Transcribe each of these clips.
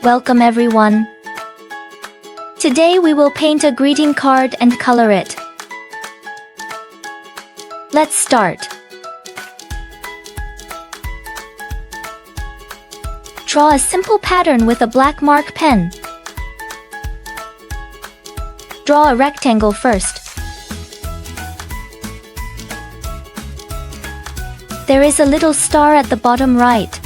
Welcome everyone. Today we will paint a greeting card and color it. Let's start. Draw a simple pattern with a black mark pen. Draw a rectangle first. There is a little star at the bottom right.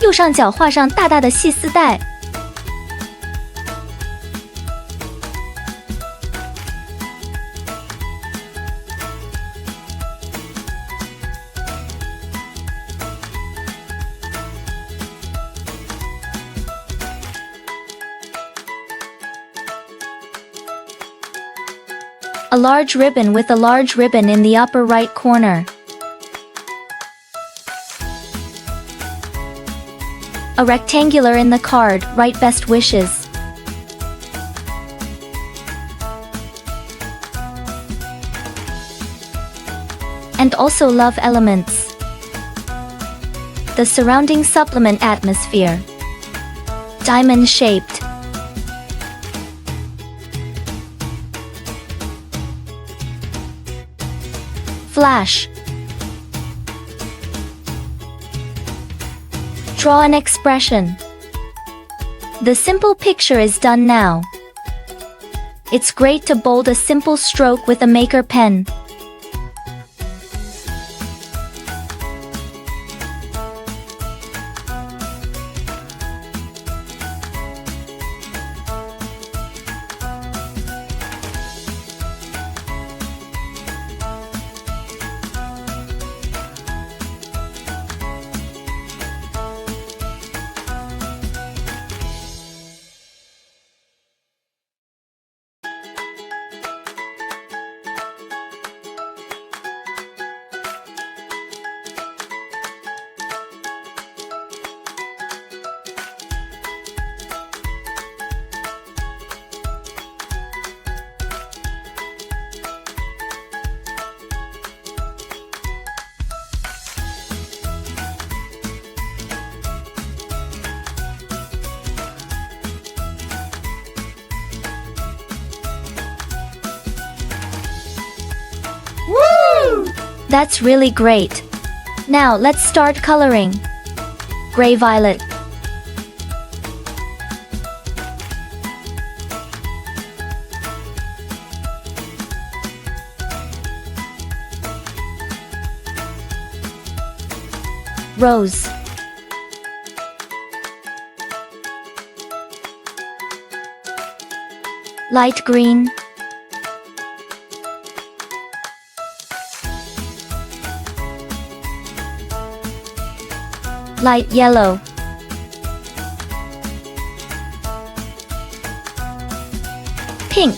右上角画上大大的细丝带。A large ribbon with a large ribbon in the upper right corner. A rectangular in the card, write best wishes. And also love elements. The surrounding supplement atmosphere. Diamond shaped. Flash. Draw an expression. The simple picture is done now. It's great to bold a simple stroke with a maker pen. That's really great. Now let's start coloring. Gray-violet. Rose. Light green. Light yellow. Pink.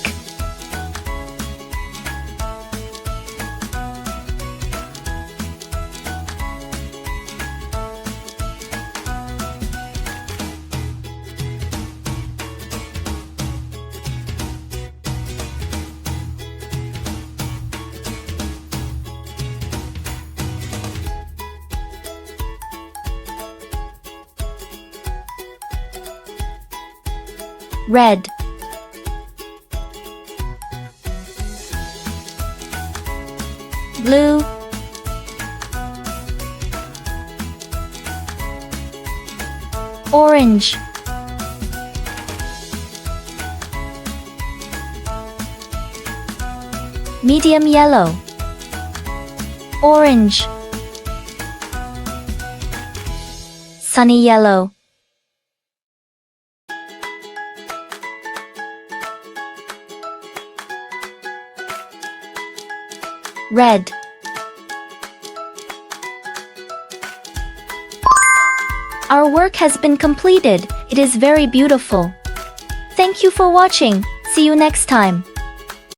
Red. Blue. Orange. Medium yellow. Orange. Sunny yellow. Red. Our work has been completed. It is very beautiful. Thank you for watching. See you next time.